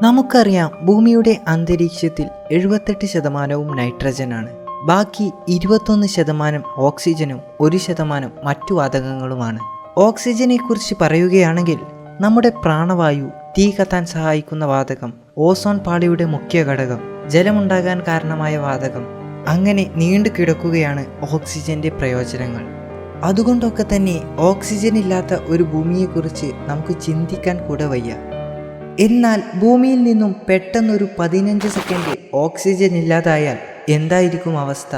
നമുക്കറിയാം, ഭൂമിയുടെ അന്തരീക്ഷത്തിൽ 78% നൈട്രജനാണ്. ബാക്കി 21% ഓക്സിജനും 1% മറ്റു വാതകങ്ങളുമാണ്. ഓക്സിജനെ കുറിച്ച് പറയുകയാണെങ്കിൽ നമ്മുടെ പ്രാണവായു, തീ കത്താൻ സഹായിക്കുന്ന വാതകം, ഓസോൺ പാളിയുടെ മുഖ്യ ഘടകം, ജലമുണ്ടാകാൻ കാരണമായ വാതകം, അങ്ങനെ നീണ്ടു കിടക്കുകയാണ് ഓക്സിജന്റെ പ്രയോജനങ്ങൾ. അതുകൊണ്ടൊക്കെ തന്നെ ഓക്സിജൻ ഇല്ലാത്ത ഒരു ഭൂമിയെക്കുറിച്ച് നമുക്ക് ചിന്തിക്കാൻ കൂടെ വയ്യ. എന്നാൽ ഭൂമിയിൽ നിന്നും പെട്ടെന്നൊരു 15 സെക്കൻഡ് ഓക്സിജൻ ഇല്ലാതായാൽ എന്തായിരിക്കും അവസ്ഥ?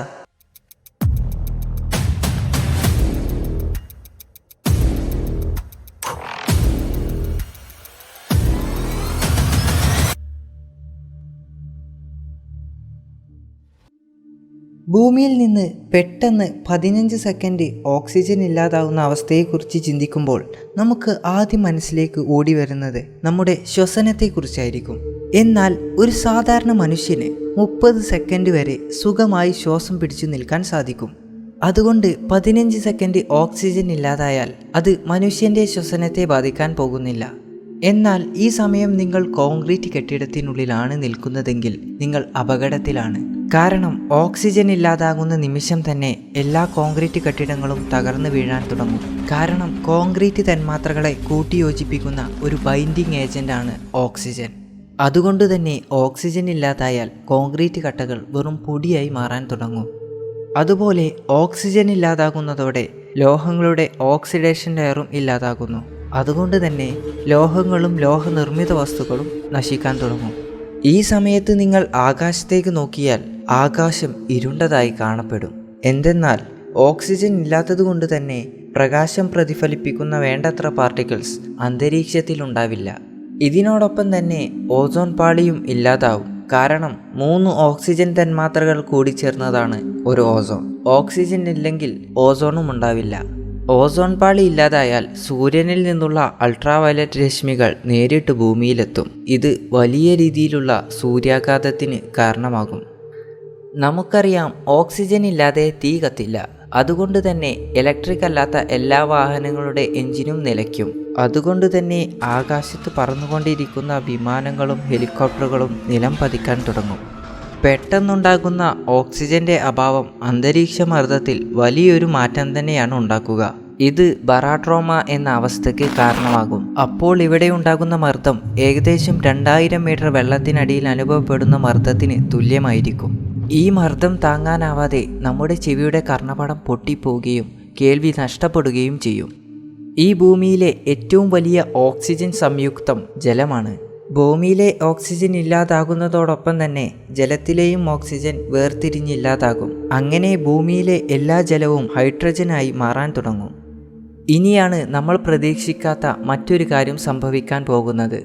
ഭൂമിയിൽ നിന്ന് പെട്ടെന്ന് 15 സെക്കൻഡ് ഓക്സിജൻ ഇല്ലാതാവുന്ന അവസ്ഥയെക്കുറിച്ച് ചിന്തിക്കുമ്പോൾ നമുക്ക് ആദ്യം മനസ്സിലേക്ക് ഓടി വരുന്നത് നമ്മുടെ ശ്വസനത്തെക്കുറിച്ചായിരിക്കും. എന്നാൽ ഒരു സാധാരണ മനുഷ്യന് 30 സെക്കൻഡ് വരെ സുഖമായി ശ്വാസം പിടിച്ചു നിൽക്കാൻ സാധിക്കും. അതുകൊണ്ട് 15 സെക്കൻഡ് ഓക്സിജൻ ഇല്ലാതായാൽ അത് മനുഷ്യൻ്റെ ശ്വസനത്തെ ബാധിക്കാൻ പോകുന്നില്ല. എന്നാൽ ഈ സമയം നിങ്ങൾ കോൺക്രീറ്റ് കെട്ടിടത്തിനുള്ളിലാണ് നിൽക്കുന്നതെങ്കിൽ നിങ്ങൾ അപകടത്തിലാണ്. കാരണം ഓക്സിജൻ ഇല്ലാതാകുന്ന നിമിഷം തന്നെ എല്ലാ കോൺക്രീറ്റ് കെട്ടിടങ്ങളും തകർന്നു വീഴാൻ തുടങ്ങും. കാരണം കോൺക്രീറ്റ് തന്മാത്രകളെ കൂട്ടിയോജിപ്പിക്കുന്ന ഒരു ബൈൻഡിങ് ഏജന്റാണ് ഓക്സിജൻ. അതുകൊണ്ട് തന്നെ ഓക്സിജൻ ഇല്ലാതായാൽ കോൺക്രീറ്റ് കട്ടകൾ വെറും പൊടിയായി മാറാൻ തുടങ്ങും. അതുപോലെ ഓക്സിജൻ ഇല്ലാതാകുന്നതോടെ ലോഹങ്ങളുടെ ഓക്സിഡേഷൻ ലെയറും ഇല്ലാതാകുന്നു. അതുകൊണ്ട് തന്നെ ലോഹങ്ങളും ലോഹനിർമ്മിത വസ്തുക്കളും നശിക്കാൻ തുടങ്ങും. ഈ സമയത്ത് നിങ്ങൾ ആകാശത്തേക്ക് നോക്കിയാൽ ആകാശം ഇരുണ്ടതായി കാണപ്പെടും. എന്തെന്നാൽ ഓക്സിജൻ ഇല്ലാത്തതുകൊണ്ട് തന്നെ പ്രകാശം പ്രതിഫലിപ്പിക്കുന്ന വേണ്ടത്ര പാർട്ടിക്കിൾസ് അന്തരീക്ഷത്തിൽ ഉണ്ടാവില്ല. ഇതിനോടൊപ്പം തന്നെ ഓസോൺ പാളിയും ഇല്ലാതാവും. കാരണം 3 ഓക്സിജൻ തന്മാത്രകൾ കൂടിച്ചേർന്നതാണ് ഒരു ഓസോൺ. ഓക്സിജൻ ഇല്ലെങ്കിൽ ഓസോണും ഉണ്ടാവില്ല. ഓസോൺ പാളി ഇല്ലാതായാൽ സൂര്യനിൽ നിന്നുള്ള അൾട്രാവയലറ്റ് രശ്മികൾ നേരിട്ട് ഭൂമിയിലെത്തും. ഇത് വലിയ രീതിയിലുള്ള സൂര്യാഘാതത്തിന് കാരണമാകും. നമുക്കറിയാം, ഓക്സിജൻ ഇല്ലാതെ തീ കത്തില്ല. അതുകൊണ്ട് തന്നെ ഇലക്ട്രിക് അല്ലാത്ത എല്ലാ വാഹനങ്ങളുടെ എഞ്ചിനും നിലയ്ക്കും. അതുകൊണ്ട് തന്നെ ആകാശത്ത് പറന്നുകൊണ്ടിരിക്കുന്ന വിമാനങ്ങളും ഹെലികോപ്റ്ററുകളും നിലം പതിക്കാൻ തുടങ്ങും. പെട്ടെന്നുണ്ടാകുന്ന ഓക്സിജന്റെ അഭാവം അന്തരീക്ഷ മർദ്ദത്തിൽ വലിയൊരു മാറ്റം തന്നെയാണ് ഉണ്ടാക്കുക. ഇത് ബറാട്രോമ എന്ന അവസ്ഥയ്ക്ക് കാരണമാകും. അപ്പോൾ ഇവിടെ ഉണ്ടാകുന്ന മർദ്ദം ഏകദേശം 2000 മീറ്റർ വെള്ളത്തിനടിയിൽ അനുഭവപ്പെടുന്ന മർദ്ദത്തിന് തുല്യമായിരിക്കും. ഈ മർദ്ദം താങ്ങാനാവാതെ നമ്മുടെ ചെവിയുടെ കർണപടം പൊട്ടിപ്പോവുകയും കേൾവി നഷ്ടപ്പെടുകയും ചെയ്യും. ഈ ഭൂമിയിലെ ഏറ്റവും വലിയ ഓക്സിജൻ സംയുക്തം ജലമാണ്. ഭൂമിയിലെ ഓക്സിജൻ ഇല്ലാതാകുന്നതോടൊപ്പം തന്നെ ജലത്തിലെയും ഓക്സിജൻ വേർതിരിഞ്ഞില്ലാതാകും. അങ്ങനെ ഭൂമിയിലെ എല്ലാ ജലവും ഹൈഡ്രജനായി മാറാൻ തുടങ്ങും. ഇനിയാണ് നമ്മൾ പ്രതീക്ഷിക്കാത്ത മറ്റൊരു കാര്യം സംഭവിക്കാൻ പോകുന്നത്.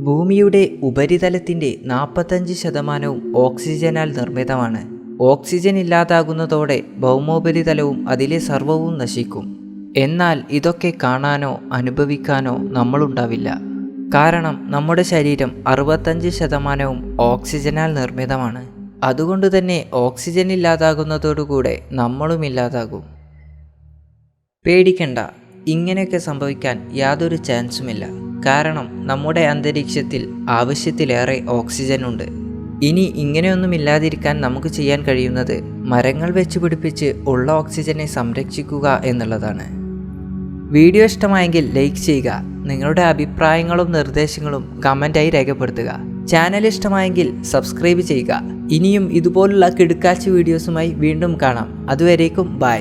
ഭൂമിയുടെ ഉപരിതലത്തിൻ്റെ 45% ഓക്സിജനാൽ നിർമ്മിതമാണ്. ഓക്സിജൻ ഇല്ലാതാകുന്നതോടെ ഭൗമോപരിതലവും അതിലെ സർവ്വവും നശിക്കും. എന്നാൽ ഇതൊക്കെ കാണാനോ അനുഭവിക്കാനോ നമ്മളുണ്ടാവില്ല. കാരണം നമ്മുടെ ശരീരം 65% ഓക്സിജനാൽ നിർമ്മിതമാണ്. അതുകൊണ്ട് തന്നെ ഓക്സിജൻ ഇല്ലാതാകുന്നതോടുകൂടെ നമ്മളും ഇല്ലാതാകും. പേടിക്കണ്ട, ഇങ്ങനെയൊക്കെ സംഭവിക്കാൻ യാതൊരു ചാൻസുമില്ല. കാരണം നമ്മുടെ അന്തരീക്ഷത്തിൽ ആവശ്യത്തിലേറെ ഓക്സിജൻ ഉണ്ട്. ഇനി ഇങ്ങനെയൊന്നും ഇല്ലാതിരിക്കാൻ നമുക്ക് ചെയ്യാൻ കഴിയുന്നത് മരങ്ങൾ വെച്ച് പിടിപ്പിച്ച് ഉള്ള ഓക്സിജനെ സംരക്ഷിക്കുക എന്നുള്ളതാണ്. വീഡിയോ ഇഷ്ടമായെങ്കിൽ ലൈക്ക് ചെയ്യുക. നിങ്ങളുടെ അഭിപ്രായങ്ങളും നിർദ്ദേശങ്ങളും കമൻറ്റായി രേഖപ്പെടുത്തുക. ചാനൽ ഇഷ്ടമായെങ്കിൽ സബ്സ്ക്രൈബ് ചെയ്യുക. ഇനിയും ഇതുപോലുള്ള കിടുക്കാച്ചി വീഡിയോസുമായി വീണ്ടും കാണാം. അതുവരേക്കും ബൈ.